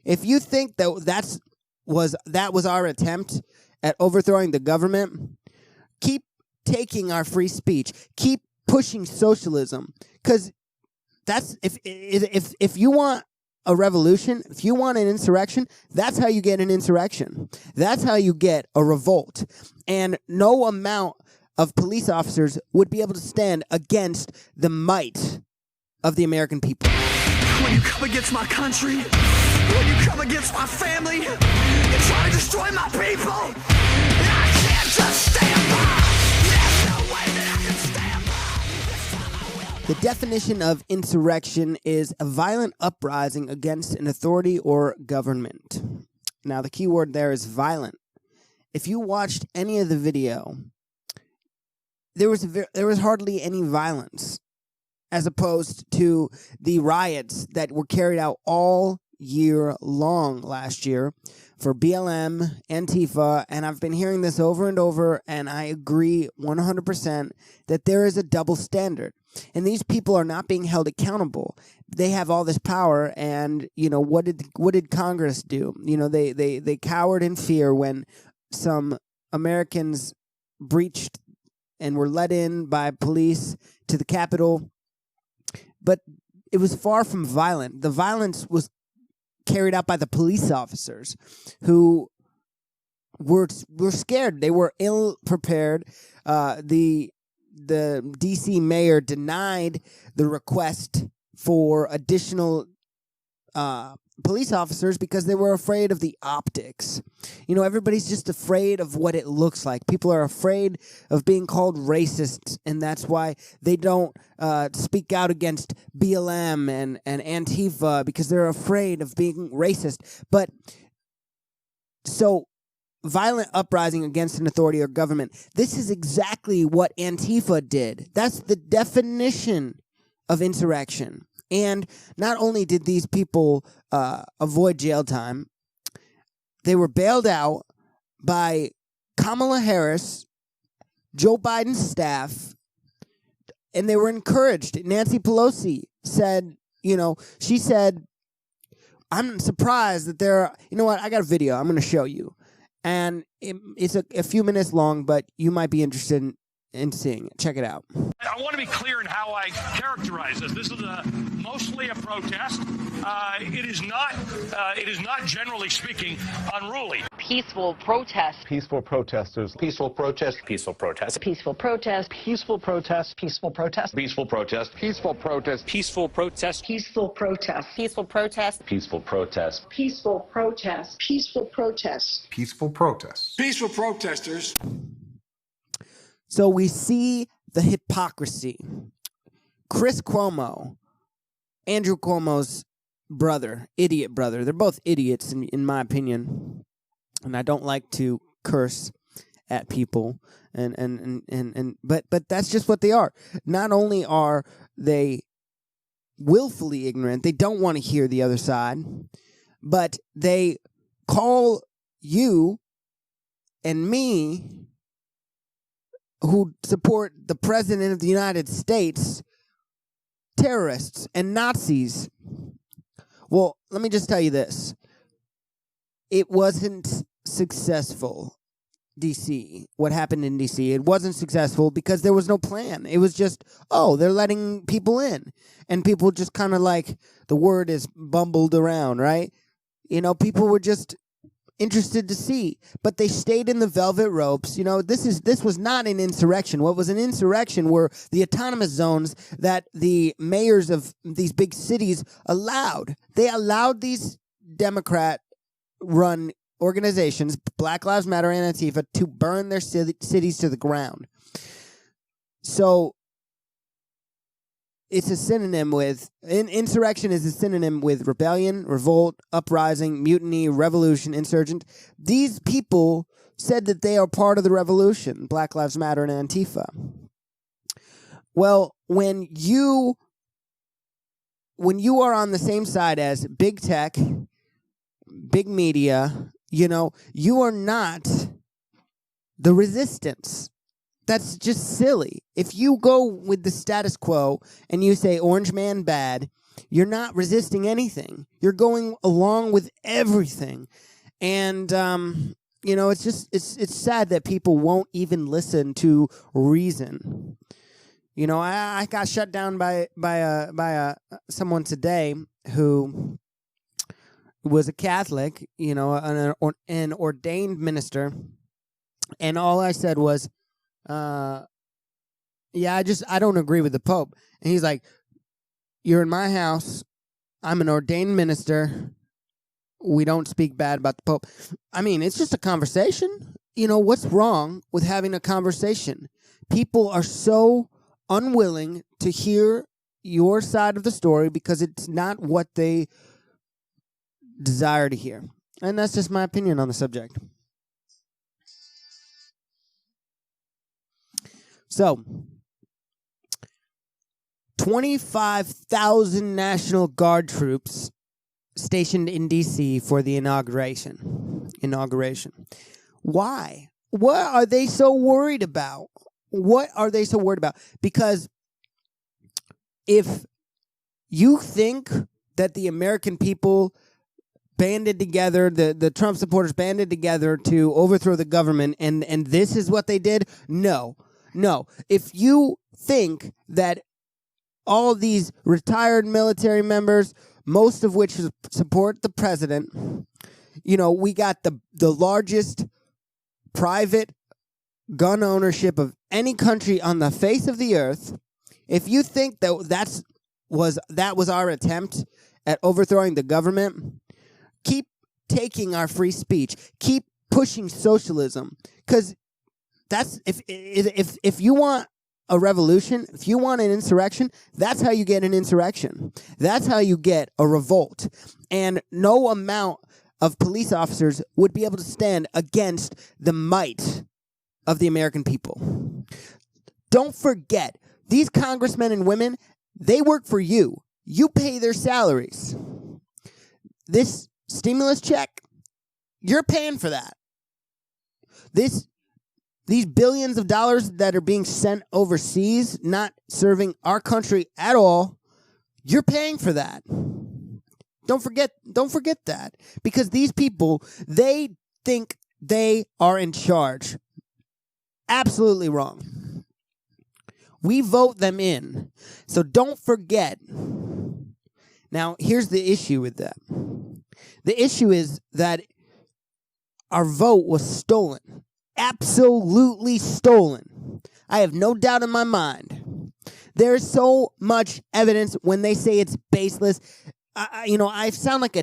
If you think that was our attempt at overthrowing the government, keep taking our free speech. Keep pushing socialism, because that's if you want a revolution, if you want an insurrection, that's how you get an insurrection. That's how you get a revolt. And no amount of police officers would be able to stand against the might of the American people. When you come against my country, when you come against my family, you try to destroy my people, I can't just stand by. There's no way that I can stand by. This time I will. The definition of insurrection is a violent uprising against an authority or government. Now, the key word there is violent. If you watched any of the video, there was hardly any violence, as opposed to the riots that were carried out all year long last year for BLM, Antifa, and I've been hearing this over and over, and I agree 100% that there is a double standard. And these people are not being held accountable. They have all this power, and what did Congress do? They cowered in fear when some Americans breached and were let in by police to the Capitol. But it was far from violent. The violence was carried out by the police officers who were scared. They were ill prepared. The D.C. mayor denied the request for additional police officers because they were afraid of the optics. Everybody's just afraid of what it looks like. People are afraid of being called racist, and that's why they don't speak out against BLM and Antifa, because they're afraid of being racist. But so violent uprising against an authority or government, this is exactly what Antifa did. That's the definition of insurrection. And not only did these people avoid jail time, they were bailed out by Kamala Harris, Joe Biden's staff, and they were encouraged. Nancy Pelosi said, she said, I'm surprised that there are, I got a video I'm going to show you. And it's a few minutes long, but you might be interested in seeing it. Check it out. I want to be clear in how I characterize this. This is mostly a protest. It is not generally speaking unruly. Peaceful protest. Peaceful protesters. Peaceful protest. Peaceful protest. Peaceful protest. Peaceful protest. Peaceful protest. Peaceful protest. Peaceful protest. Peaceful protest. Peaceful protest. Peaceful protest. Peaceful protest. Peaceful protest. Peaceful protest. Peaceful protests. Peaceful protesters. So we see the hypocrisy. Chris Cuomo, Andrew Cuomo's idiot brother. They're both idiots in my opinion. And I don't like to curse at people but that's just what they are. Not only are they willfully ignorant, they don't want to hear the other side, but they call you and me, who support the President of the United States, terrorists and Nazis. Well, let me just tell you this. It wasn't successful, D.C., what happened in D.C. It wasn't successful because there was no plan. It was just, they're letting people in. And people just kind of the word is bumbled around, right? People were just interested to see, but they stayed in the velvet ropes. This was not an insurrection. What was an insurrection were the autonomous zones that the mayors of these big cities allowed. They allowed these Democrat-run organizations, Black Lives Matter and Antifa, to burn their cities to the ground. So it's a synonym with insurrection is a synonym with rebellion, revolt, uprising, mutiny, revolution, insurgent. These people said that they are part of the revolution, Black Lives Matter and Antifa. Well, when you are on the same side as big tech, big media, you are not the resistance. That's just silly. If you go with the status quo and you say orange man bad You're not resisting anything. You're going along with everything. And, it's sad that people won't even listen to reason. I got shut down by someone today who was a Catholic, an ordained minister, and all I said was, I don't agree with the Pope. And he's like, you're in my house, I'm an ordained minister, we don't speak bad about the Pope. I mean, it's just a conversation. What's wrong with having a conversation? People are so unwilling to hear your side of the story because it's not what they desire to hear. And that's just my opinion on the subject. So, 25,000 National Guard troops stationed in D.C. for the inauguration. Why? What are they so worried about? Because if you think that the American people banded together, the Trump supporters banded together to overthrow the government, and this is what they did, no. If you think that all these retired military members, most of which support the president, we got the largest private gun ownership of any country on the face of the earth. If you think that was our attempt at overthrowing the government, keep taking our free speech. Keep pushing socialism, because that's if you want a revolution, if you want an insurrection, that's how you get an insurrection. That's how you get a revolt. And no amount of police officers would be able to stand against the might of the American people. Don't forget, these congressmen and women, they work for you. You pay their salaries. This stimulus check, you're paying for that. These billions of dollars that are being sent overseas, not serving our country at all, you're paying for that. Don't forget that. Because these people, they think they are in charge. Absolutely wrong. We vote them in. So don't forget. Now, here's the issue with that. The issue is that our vote was stolen. Absolutely stolen. I have no doubt in my mind. There's so much evidence when they say it's baseless. I sound like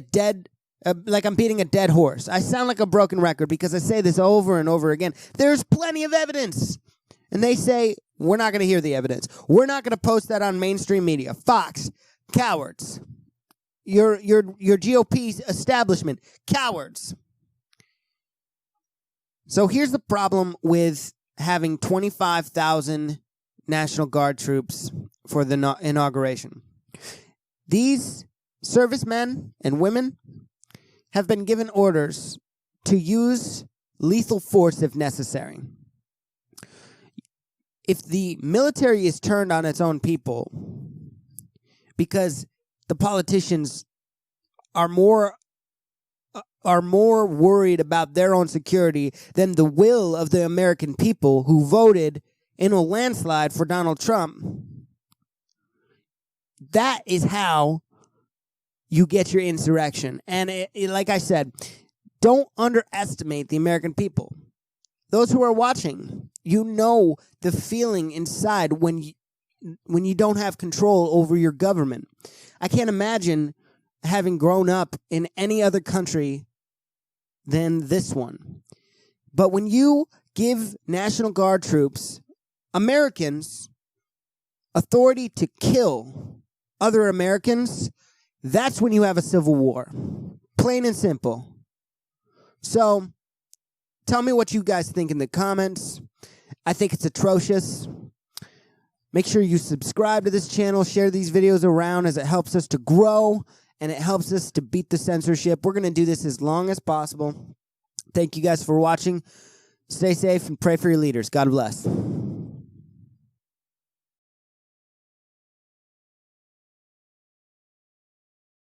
like I'm beating a dead horse. I sound like a broken record because I say this over and over again. There's plenty of evidence. And they say, we're not going to hear the evidence. We're not going to post that on mainstream media. Fox, cowards. Your GOP establishment, cowards. So here's the problem with having 25,000 National Guard troops for the inauguration. These servicemen and women have been given orders to use lethal force if necessary. If the military is turned on its own people because the politicians are more worried about their own security than the will of the American people who voted in a landslide for Donald Trump, that is how you get your insurrection. And like I said, don't underestimate the American people. Those who are watching, you know the feeling inside when you don't have control over your government. I can't imagine having grown up in any other country than this one. But when you give National Guard troops, Americans, authority to kill other Americans, that's when you have a civil war. Plain and simple. So, tell me what you guys think in the comments. I think it's atrocious. Make sure you subscribe to this channel, share these videos around as it helps us to grow and it helps us to beat the censorship. We're going to do this as long as possible. Thank you guys for watching. Stay safe and pray for your leaders. God bless.